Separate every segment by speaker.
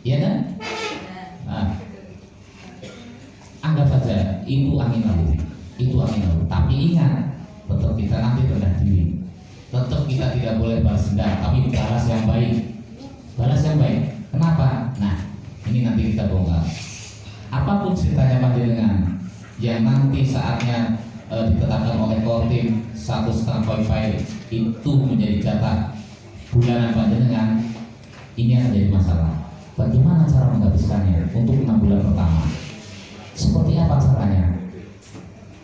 Speaker 1: Iya kan? Nah, anggap saja itu angin lalu, itu angin lalu. Tapi ingat, tetap kita nanti rendah diri. Tetap kita tidak boleh balas dendam, tapi balas yang baik. Balas yang baik. Kenapa? Nah, ini nanti kita bongkar. Apapun ceritanya panjenengan yang nanti saatnya ditetapkan oleh Kortim 1,5 koin itu menjadi jatah bulanan panjenengan, ini akan jadi masalah. Bagaimana cara menghabiskannya untuk 6 bulan pertama? Seperti apa caranya?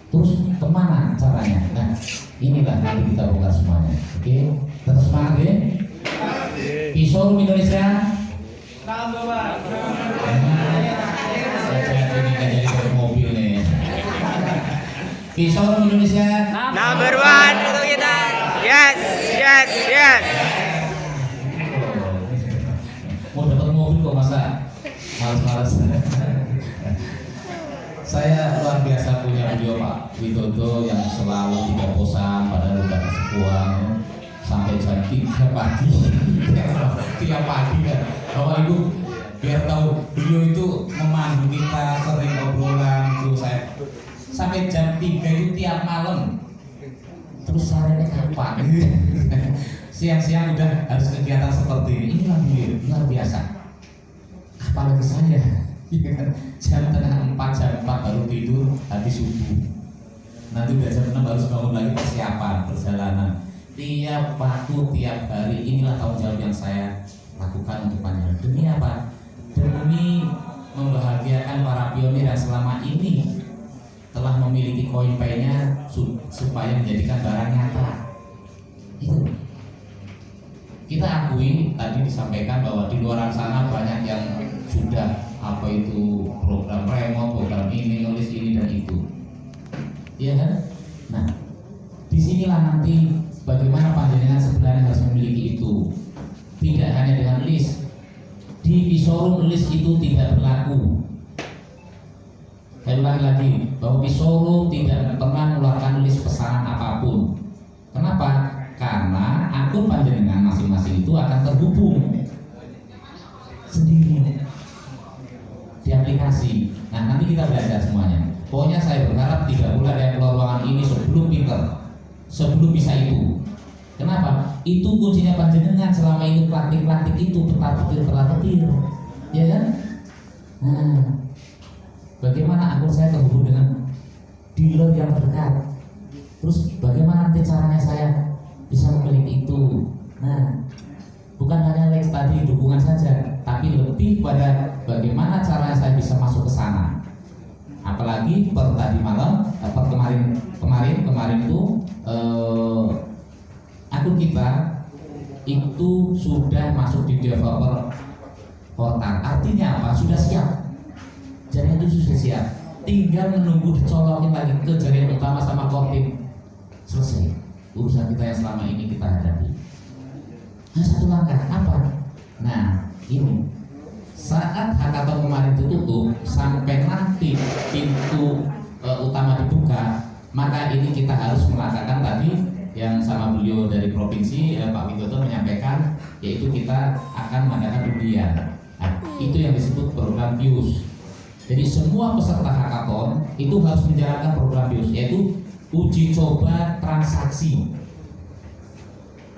Speaker 1: Terus kemana caranya? Nah, inilah nanti kita bongkar semuanya. Oke, tetap semangat ya. Showroom Indonesia. Saya jadi nggak jadi bawa mobil nih. Showroom Indonesia.
Speaker 2: Number one untuk kita. Yes, yes, yes.
Speaker 1: Mau dapat mobil kok masa malas-malas. Saya luar biasa punya beliau Pak Widodo yang selalu tidak bosan padahal udah kesepuan sampai jam 3 pagi tiap pagi kan. Bapak Ibu biar tahu beliau itu memandu kita sering obrolan itu saya sampai jam 3 itu tiap malam. Terus sorenya kapan? Siang-siang udah harus kegiatan seperti ini. Inilah beliau luar biasa. Apalagi saya jam tengah 4, jam 4 baru tidur habis subuh. Nanti udah jam 6 harus bangun lagi persiapan perjalanan. Tiap waktu, tiap hari, inilah tanggung jawab yang saya lakukan untuk panjenengan. Demi apa? Demi membahagiakan para pionir yang selama ini telah memiliki koin pay-nya supaya menjadikan barang nyata. Itu. Kita akui tadi disampaikan bahwa di luar sana banyak yang sudah apa itu program remote, program ini, nulis ini dan itu, ya kan? Nah, disinilah nanti bagaimana panjenengan sebenarnya harus memiliki itu. Tidak hanya dengan list. Di showroom list itu tidak berlaku. Saya ulangi lagi bahwa di showroom tidak pernah mengeluarkan list pesanan apapun. Kenapa? Karena akun panjenengan masing-masing itu akan terhubung sendiri di aplikasi. Nah, nanti kita belajar semuanya. Pokoknya saya berharap tidak boleh ada yang keluar ruangan ini sebelum pinter, sebelum bisa itu. Kenapa? Itu kuncinya panjenengan selama ini praktik-praktik itu petir, ya kan? Nah, bagaimana akun saya terhubung dengan dealer yang terdekat? Terus bagaimana nanti caranya saya bisa memiliki itu? Nah, bukan hanya like tadi dukungan saja, tapi lebih pada bagaimana caranya saya bisa masuk ke sana. Apalagi per tadi malam, kemarin itu akun kita itu sudah masuk di developer portal. Artinya apa? Sudah siap. Jaringan itu sudah siap. Tinggal menunggu dicolokin lagi ke jaringan utama sama Kortim. Selesai urusan kita yang selama ini kita hadapi. Nah, satu langkah apa? Nah, ini saat hackathon kemarin tutup sampai nanti pintu utama dibuka, maka ini kita harus melakukan tadi yang sama beliau dari provinsi Pak Widodo menyampaikan, yaitu kita akan mengadakan undian. Nah, itu yang disebut program BIUS. Jadi semua peserta hackathon itu harus menjalankan program BIUS, yaitu uji coba transaksi.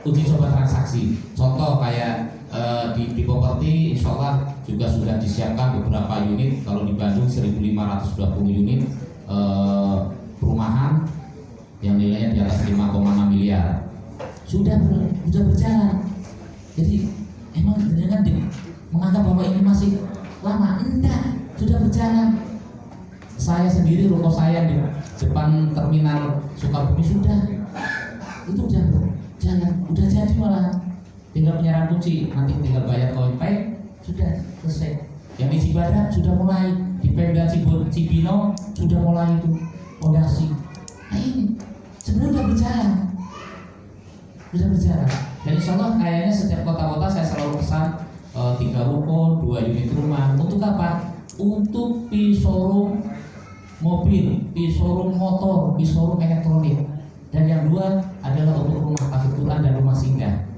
Speaker 1: Uji coba transaksi. Contoh kayak di properti, insya Allah juga sudah disiapkan beberapa unit. Kalau di Bandung 1.520 unit perumahan yang nilainya di atas 5,6 miliar sudah berjalan. Jadi emang jangan menganggap bahwa ini masih lama, enggak, sudah berjalan. Saya sendiri, ruko saya di depan terminal Sukabumi sudah jalan, udah jadi malah tinggal penyerahan kunci, nanti tinggal bayar koin pay, sudah selesai. Yang di Cibadak sudah mulai, di Pemda Cibino sudah mulai itu fondasi. Nah ini sebenarnya sudah berjalan. Dan insya Allah kayaknya setiap kota-kota saya selalu pesan 3 ruko, 2 unit rumah. Untuk apa? Untuk showroom mobil, showroom motor, showroom elektronik. Dan yang 2 adalah untuk rumah tafikuran dan rumah singgah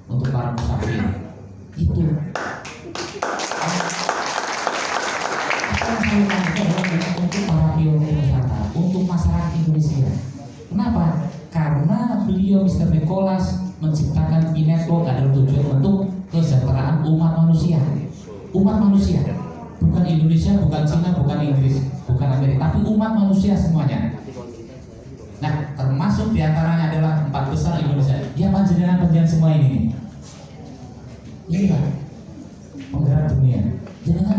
Speaker 1: untuk para musafir. Itu. Mr. Nicholas menciptakan Pinetwork adalah tujuan untuk kesejahteraan umat manusia. Umat manusia, bukan Indonesia, bukan Cina, bukan Inggris, bukan Amerika, tapi umat manusia semuanya. Nah, termasuk diantaranya adalah 4 besar Indonesia. Ya panjenengan semua ini. Inilah penggerak dunia. Jangan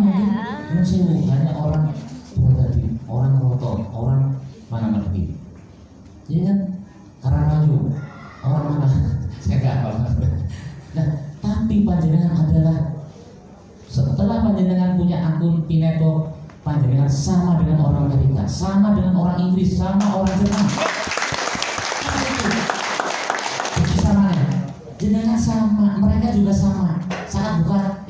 Speaker 1: mungkin hanya orang tadi, orang roto, orang mana lagi. Iya kan? Karangaju, orang mana? Saya nggak tahu. Nah, tapi panjenengan adalah setelah panjenengan punya akun Pinetwork, panjenengan sama dengan orang Amerika, sama dengan orang Inggris, sama orang Jepang. Jadi samanya, jenengan sama, mereka juga sama. Saat buka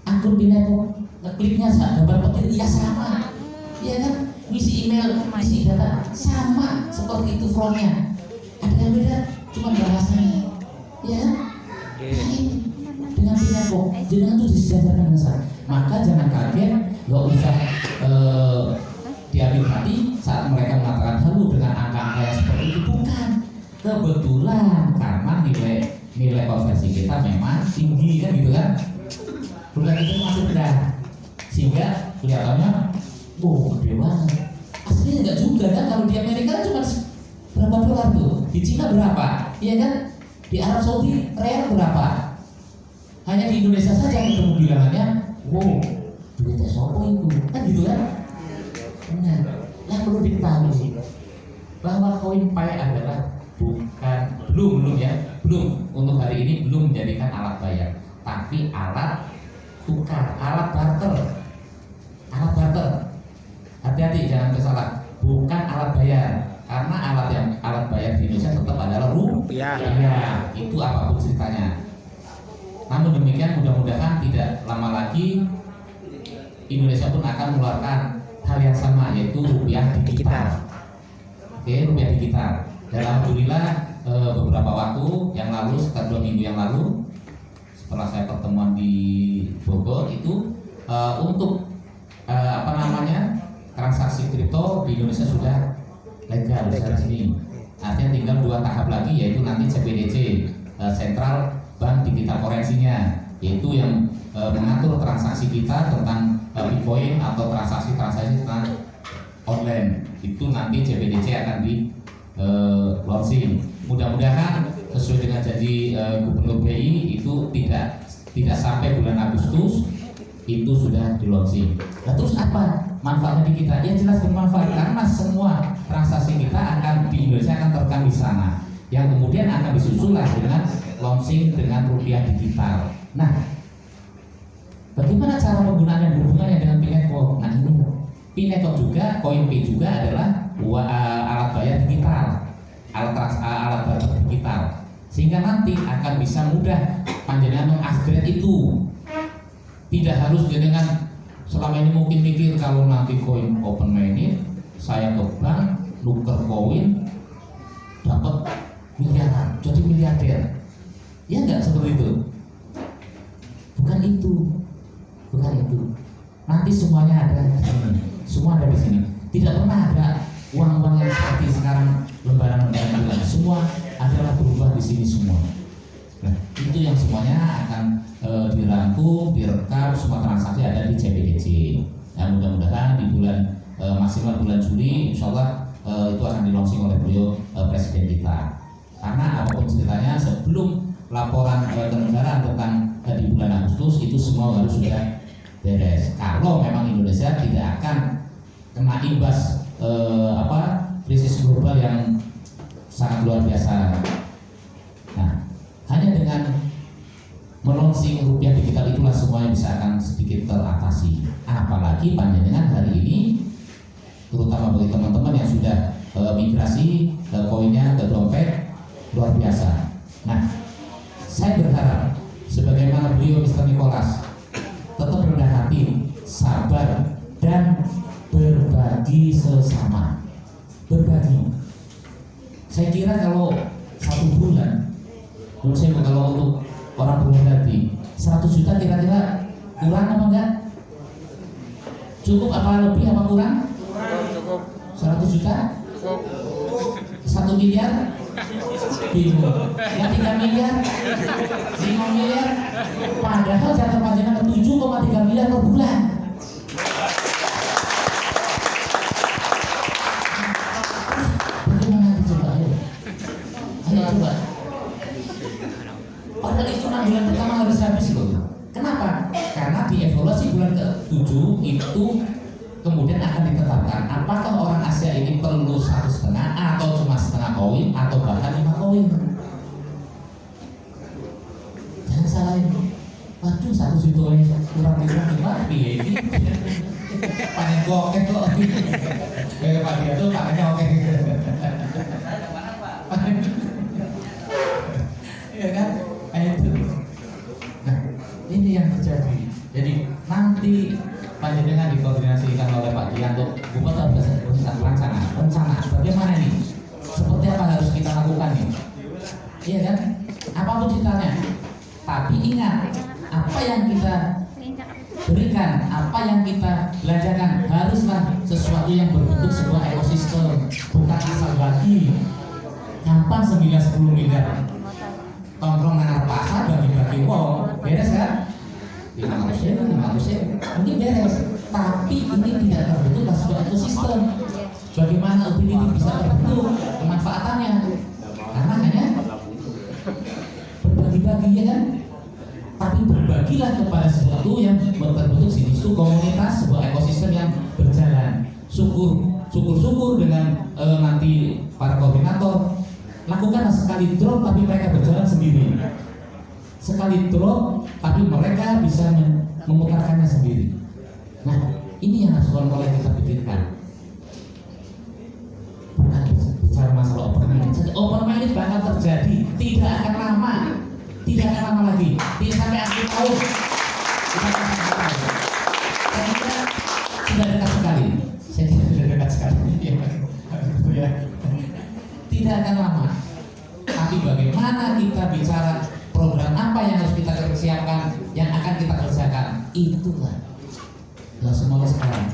Speaker 1: akun Pinetwork, kliknya saat gambar petir, ya sama, ya kan? Ngisi email, ngisi data, sama seperti itu frontnya. Ada yang beda, cuma bahasanya, ya kan? Nah, ini dengan Pinetwork, jenengan tuh disejajarkan dengan saya. Maka jangan kaget, nggak usah diambil hati saat mereka mengatakan halu dengan angka-angka yang seperti itu. Bukan, kebetulan karena nilai konversi kita memang tinggi kan gitu kan. Bukan itu masih rendah, sehingga kelihatannya, wow gede banget. Aslinya nggak juga kan, kalau di Amerika cuma berapa dolar tuh, di Cina berapa, iya kan? Di Arab Saudi real berapa? Hanya di Indonesia saja ketemu bilangannya, wow, duitnya sopo itu, kan gitu kan? Nah, yang perlu diketahui bahwa koin Pi adalah belum untuk hari ini belum menjadikan alat bayar, tapi alat tukar, alat barter. Hati-hati jangan kesalah, bukan alat bayar, karena alat bayar di Indonesia tetap adalah rupiah. Itu apapun ceritanya. Namun demikian mudah-mudahan tidak lama lagi Indonesia pun akan mengeluarkan hal yang sama, yaitu rupiah digital. Oke, rupiah digital. Dan alhamdulillah beberapa waktu yang lalu, sekitar 2 minggu yang lalu, setelah saya pertemuan di Bogor itu untuk transaksi kripto di Indonesia sudah legal, sudah resmi. Artinya tinggal 2 tahap lagi, yaitu nanti CBDC, Central Bank Digital Currency-nya, yaitu yang mengatur transaksi kita tentang Bitcoin atau transaksi-transaksi tentang online. Itu nanti CBDC akan di launching. Mudah-mudahan sesuai dengan janji Gubernur BI itu tidak sampai bulan Agustus itu sudah di launching. Nah, terus apa manfaatnya di kita? Ya jelas bermanfaat, karena semua transaksi kita akan di Indonesia akan terekam di sana, yang kemudian akan disusul dengan launching dengan rupiah digital. Nah, bagaimana cara penggunaannya, hubungannya dengan Pinetwork? Nah, ini Pinetwork juga, CoinPay juga adalah alat bayar digital, alat bayar digital, sehingga nanti akan bisa mudah panjenengan mengupgrade itu. Tidak harus dengan selama ini mungkin mikir kalau nanti koin open minded, saya ke bank nuker koin dapat miliaran, jadi miliarder. Ya enggak seperti itu. Bukan itu. Nanti semuanya ada di sini. Semua ada di sini. Tidak pernah ada uang-uang yang seperti sekarang lembaran-lembaran bilang. Semua adalah berubah di sini semua. Nah, itu yang semuanya akan dirangkum, direkam, semua transaksi ada di CBDC. Nah, mudah-mudahan di maksimal bulan Juli, insya Allah itu akan di launching oleh beliau Presiden kita. Karena apapun ceritanya, sebelum laporan ke negara tentang di bulan Agustus itu semua harus sudah beres. Kalau memang Indonesia tidak akan kena imbas krisis global yang sangat luar biasa. Nah, hanya dengan melonsing rupiah digital itulah semuanya bisa akan sedikit teratasi. Apalagi panjenengan hari ini, terutama bagi teman-teman yang sudah migrasi koinnya ke dompet, luar biasa. Nah, saya berharap sebagaimana beliau Mr. Nicholas tetap rendah hati, sabar, dan berbagi sesama. Berbagi. Saya kira kalau 1 bulan, menurut saya kalau untuk orang berhati 100 juta kira-kira kurang apa enggak? Cukup apa lebih apa kurang?
Speaker 2: Cukup.
Speaker 1: 100 juta? 1 miliar? bingung. Yang 3 miliar, 5 miliar, padahal jatah panjenengan 7,3 miliar per bulan. Bagaimana dicoba? Ayo coba. Padahal itu 6 bulan pertama harus habis loh. Kenapa? Karena di evaluasi bulan ke-7 itu kemudian akan ditetapkan apakah orang Asia ini perlu 1,5 atau cuma setengah koin atau bahkan 5 koin. Jangan salahin. Waduh, 1 juta kurang piye ini. Panen gokek kok. Kayak Pak dia tuh panennya oke. Iya kan? Itu. Nah, ini yang terjadi. Jadi nanti panjenengan dikoordinasikan oleh Pak Dian untuk Bupati rencana bagaimana nih, seperti apa harus kita lakukan nih, iya kan, apapun ceritanya, tapi ingat apa yang kita berikan, apa yang kita belanjakan haruslah sesuatu yang berbentuk sebuah ekosistem, bukan asal bagi gampang 9-10 miliar tongkrong nang pasar bagi-bagi wong, beres kan? 500 mungkin beres, tapi ini tidak terbentuk sebuah ekosistem. Bagaimana utility bisa terbentuk pemanfaatannya? Karena hanya berbagi-bagi, ya kan? Tapi berbagilah kepada sesuatu yang berbentuk sini itu komunitas, sebuah ekosistem yang berjalan. Syukur dengan nanti para koordinator lakukan sekali drop tapi mereka berjalan sendiri. Sekali drop tapi mereka bisa memutarkannya sendiri. Nah, ini yang harus oleh kita pikirkan. Bukan bicara masalah open minded. Open minded bakal terjadi, tidak akan lama lagi. Tidak sampai akhir tahun. Saya kira sudah dekat sekali. Ya. Tidak akan lama. Tapi bagaimana kita bicara program apa yang harus kita siapkan, yang akan kita kerjakan, itulah semua sekarang.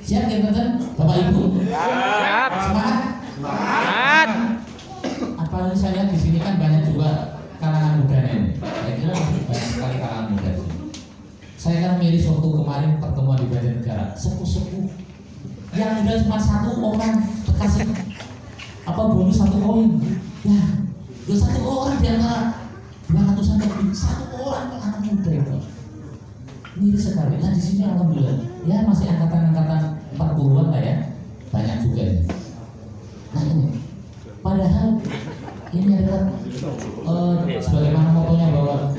Speaker 1: Siap ya teman-teman, Bapak Ibu?
Speaker 2: Siap.
Speaker 1: Semangat?
Speaker 2: Semangat.
Speaker 1: Apalagi saya lihat di sini kan banyak juga kalangan muda ini. Saya kira banyak sekali kalangan muda di sini. Saya kan miris waktu kemarin pertemuan di Banjarnegara, sepuh-sepuh yang muda cuma 1 orang kasih bonus 1 koin. Ya, 1 orang di antara 200-an lebih, 1 orang anak muda itu. Miris sekali. Nah di sini alhamdulillah, ya masih angkatan 40-an lah ya, banyak juga ini. Nah ini, padahal ini adalah sebagaimana motonya bahwa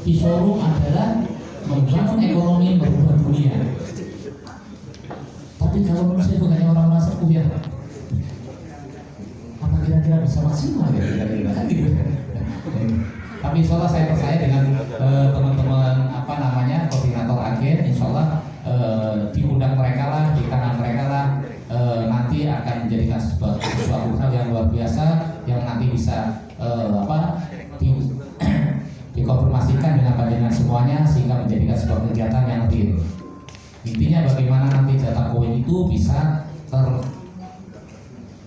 Speaker 1: Kishorum adalah membangun ekonomi, merubah dunia. Tapi kalau manusia bukan hanya orang-orang sepuh ya, apa kira-kira bisa maksimal ya kira-kira gitu. Tapi insya Allah saya percaya dengan teman-teman koordinator agen, insya Allah di pundak mereka lah, di tangan mereka lah, nanti akan menjadikan sesuatu hal yang luar biasa yang nanti bisa dikonfirmasikan dengan panjenengan semuanya sehingga menjadikan sebuah kegiatan yang real. Intinya bagaimana nanti jatah koin itu bisa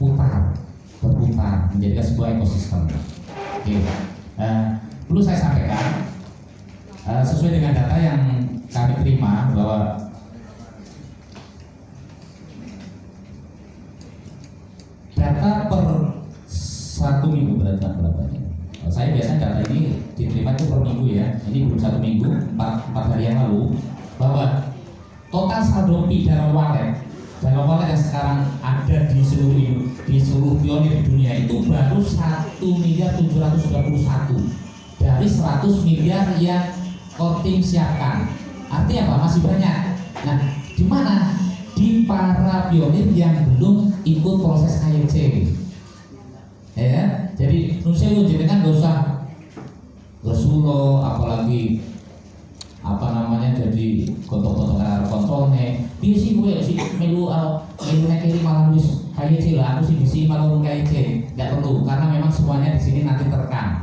Speaker 1: berputar menjadikan sebuah ekosistem. Oke. Perlu saya sampaikan sesuai dengan data yang kami terima bahwa data per 1 minggu berapa ini? Saya biasanya data ini diterima itu per minggu ya. Ini belum 1 minggu, 4 hari yang lalu, bahwa total saldo dalam wallet yang sekarang ada di seluruh pionir dunia itu baru 1.721 dari 100 miliar yang Kortim siapkan. Artinya apa? Masih banyak. Nah, di mana? Di para pionir yang belum ikut proses KYC. Ya, jadi Indonesia itu jenengan gak usah bersulo, apalagi jadi kontok-kontok kontrolnya. Dia sih gue sih melu nekiri malah wis KYC lah. Aku sih bisi malah KYC. Nggak perlu karena memang semuanya di sini nanti terekam.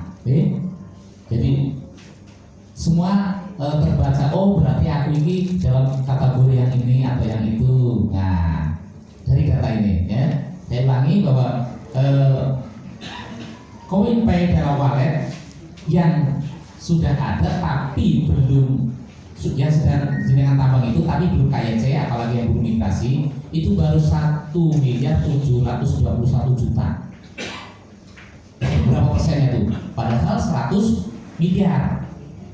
Speaker 1: Jadi semua terbaca. Oh berarti aku ini dalam kategori yang ini atau yang itu. Nah dari data ini ya, saya ulangi bahwa koin pay dalam wallet yang sudah ada tapi belum, yang sedang jenengan tambang itu tapi belum KYC, apalagi yang belum migrasi, itu baru 1.721.000.000. Berapa persennya itu? Padahal 100 miliar.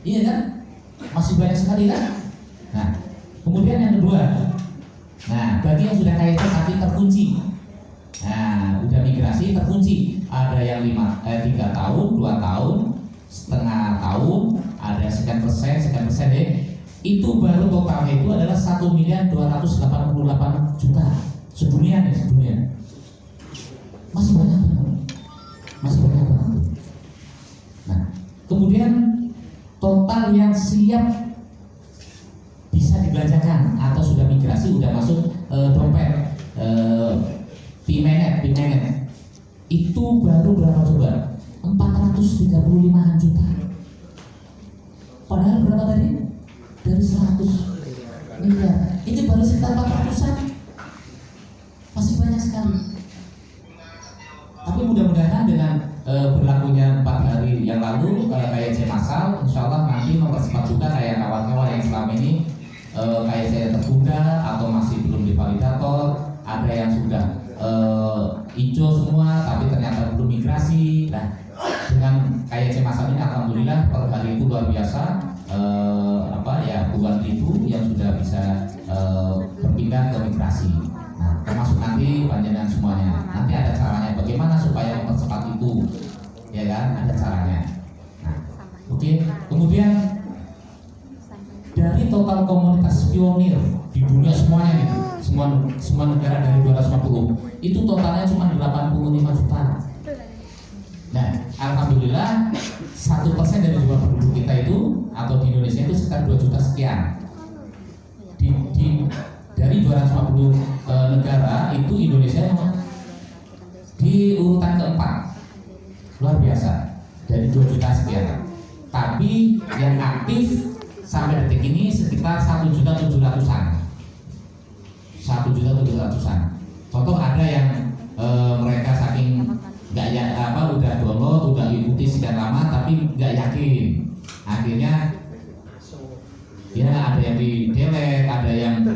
Speaker 1: Iya kan? Masih banyak sekali kan? Nah, kemudian yang kedua, nah bagi yang sudah KYC tapi terkunci, nah udah migrasi terkunci, ada yang 3 tahun, 2 tahun, setengah tahun, ada sekian persen ya, itu baru totalnya itu adalah 1.288.000.000 sedunia nih, sedunia. Masih banyak banget. Nah, kemudian total yang siap bisa dibelanjakan atau sudah migrasi, sudah masuk dompet P-Magnet itu baru berapa coba? 435 juta. Padahal berapa tadi? Dari 100 miliar. Ini baru sekitar 400-an. Masih banyak sekali. Tapi mudah-mudahan dengan berlakunya 4 hari yang lalu KYC massal, insya Allah nanti mempercepat juga kayak kawan-kawan yang selama ini KYC tertunda atau masih belum divalidator, ada yang sudah hijau semua tapi ternyata belum migrasi. Nah, dengan KYC massal ini alhamdulillah per hari itu luar biasa, puluhan ribu yang sudah bisa berpindah ke migrasi. Nah, termasuk nanti panjenengan semuanya. Nanti ada caranya bagaimana supaya mempercepat itu, ya kan? Ada caranya. Nah, oke. Kemudian dari total komunitas pionir di dunia semuanya gitu, semua negara dari 250, itu totalnya cuma 85 juta. Nah, alhamdulillah 1% dari jumlah penduduk kita itu atau di Indonesia itu sekitar 2 juta sekian. Dari 250 negara itu Indonesia di urutan keempat, luar biasa, dari 2 juta sekian. Tapi yang aktif sampai detik ini sekitar 1.700.000-an. 1.700.000-an. Contoh ada yang mereka saking udah download, udah ikuti sekian lama tapi nggak yakin, akhirnya ya ada yang di delete, ada yang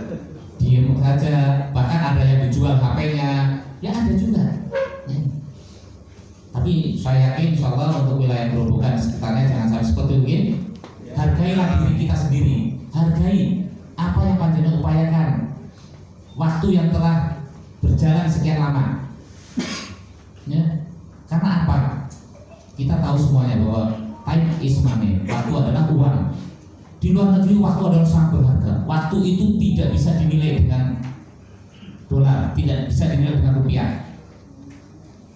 Speaker 1: diem saja, bahkan ada yang dijual HP-nya, ya ada juga. Tapi saya yakin insya Allah untuk wilayah Gerobokan sekitarnya jangan sampai seperti ini. Hargailah diri kita sendiri, hargai apa yang panjenengan upayakan, waktu yang telah berjalan sekian lama. Ya, karena apa? Kita tahu semuanya bahwa time is money, waktu adalah uang. Di luar negeri waktu adalah sangat berharga. Waktu itu tidak bisa dinilai dengan dolar, tidak bisa dinilai dengan rupiah.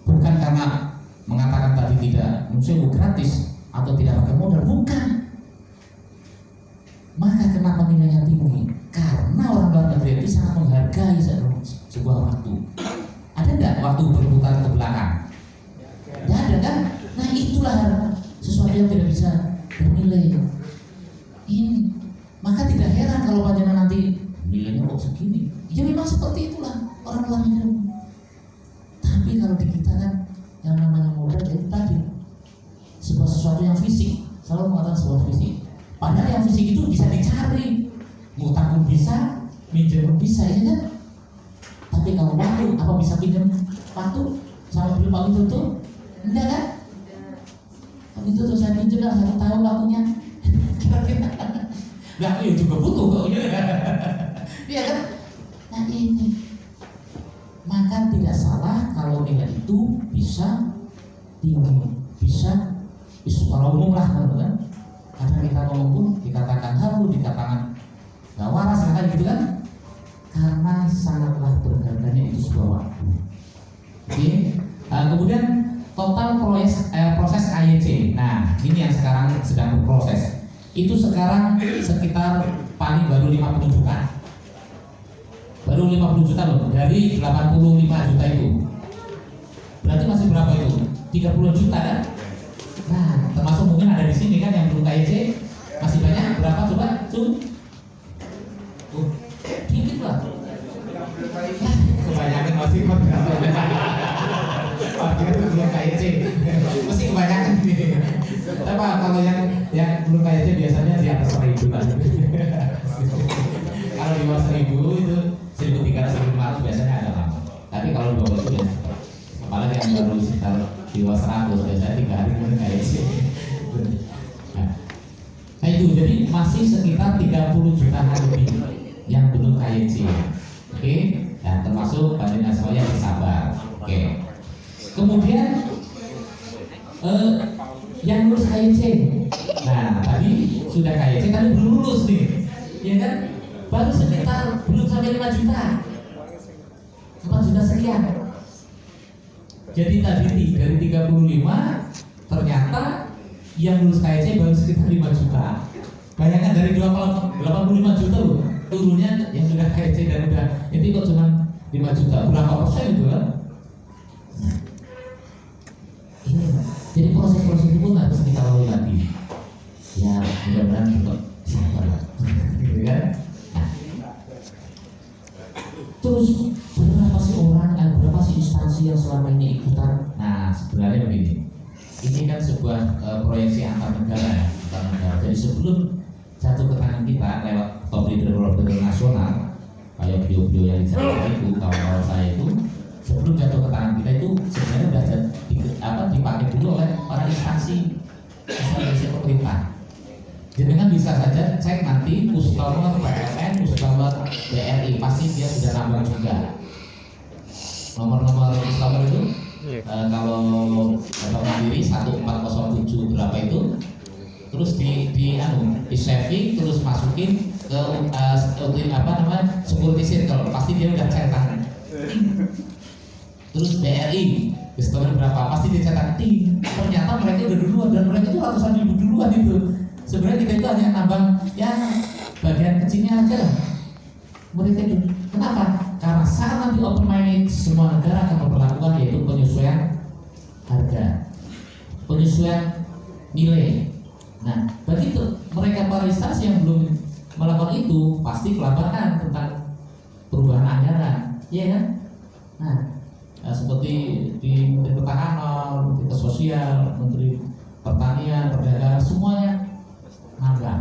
Speaker 1: Bukan karena mengatakan tadi tidak museum gratis atau tidak pakai modal, bukan. Maka kenapa nilainya tinggi? Karena orang luar negeri itu sangat menghargai sebuah waktu. Ada nggak waktu berputar ke belakang? Tidak ada kan? Nah itulah sesuatu yang tidak bisa bernilai. Ini maka tidak heran kalau panjenengan nanti nilainya kok segini. Ya memang seperti itulah orang luar negeri. Tapi kalau di kita kan yang namanya modal itu tadi sesuatu yang fisik, selalu mengatakan sebuah fisik. Padahal yang fisik itu bisa dicari, ngutang pun bisa, minjem pun bisa, ya kan? Tapi kalau waktu, apa bisa pinjam waktu sama beli Pak Witoto? Enggak kan? Pak Witoto saya pinjam lah 1 tahun waktunya. Kira-kira nggak, ya juga butuh kok. Iya kan? Nah ini, maka tidak salah kalau nilai itu bisa tinggi, bisa secara umum lah, kan? Karena kita ngomong pun dikatakan halu, dikatakan nggak waras, kan gitu kan? Karena sangatlah berharganya itu sebuah waktu. Oke. Kemudian total proses KYC. Nah, ini yang sekarang sedang berproses. Itu sekarang sekitar paling baru 50 juta. Baru 50 juta loh dari 85 juta itu. Berarti masih berapa itu? 30 juta kan? Nah, termasuk mungkin ada di sini kan yang belum KYC. Masih banyak berapa coba? Dikit lah. Kebanyakan masih belum KYC. bawah 1000 itu 1300 1400 biasanya ada lama. Tapi kalau di bawah itu ya, apalagi yang baru sekitar di bawah 100 biasanya 3 hari kemudian KYC. Nah itu jadi masih sekitar 30 jutaan lebih yang belum KYC. Oke, nah termasuk Panjenengan saya yang sabar. Oke. Kemudian yang lulus KYC. Nah, tadi sudah KYC tapi belum lulus nih. Ya kan? Baru sekitar belum sampai 5 juta. 4 juta sekian. Jadi tadi dari 35 ternyata yang lulus KYC baru sekitar 5 juta. Bayangkan dari 85 juta loh. Turunnya yang sudah KYC dan udah itu kok cuma 5 juta. Berapa persen itu kan? Jadi proses-proses itu pun harus kita lalui lagi. Ya mudah-mudahan untuk sabar lah, gitu kan? Nah, terus berapa sih orang, berapa sih instansi yang selama ini ikutan? Nah sebenarnya begini, ini kan sebuah proyeksi antar negara ya, antar negara. Jadi sebelum jatuh ke tangan kita lewat top leader nasional, kayak beliau-beliau yang di sana itu, kawan-kawan saya itu, sebelum jatuh ke tangan kita itu sebenarnya sudah dipakai dulu oleh para instansi pemerintah. Jadi kan bisa saja cek nanti Pustomor PLN, Pustomor BRI, pasti dia sudah nambah juga. Nomor-nomor Pustomor itu kalau mandiri 1407 berapa itu, terus di saving, terus masukin ke security circle, pasti dia udah cetak. Terus BRI customer berapa pasti dicetak ting. Ternyata mereka udah duluan dan mereka itu ratusan ribu duluan itu. Sebenarnya kita itu hanya nambang ya bagian kecilnya aja. Mereka itu kenapa? Karena saat nanti open minded semua negara akan memperlakukan yaitu penyesuaian harga, penyesuaian nilai. Nah begitu mereka para instansi yang belum melakukan itu pasti kelabakan tentang perubahan anggaran, iya kan? Nah seperti di Menteri Pertahanan, Menteri Sosial, Menteri Pertanian, Perdagangan, semuanya nambah.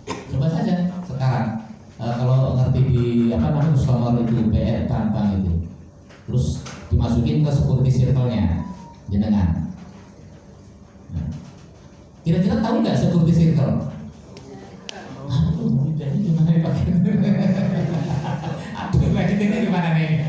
Speaker 1: Coba saja sekarang kalau ngerti di Pustomor itu BR Bank itu, terus dimasukin ke security circle-nya jenengan. Nah, kira-kira tahu nggak security circle? Aduh, jadi gimana ya Pak? Aduh, lagi ini gimana nih?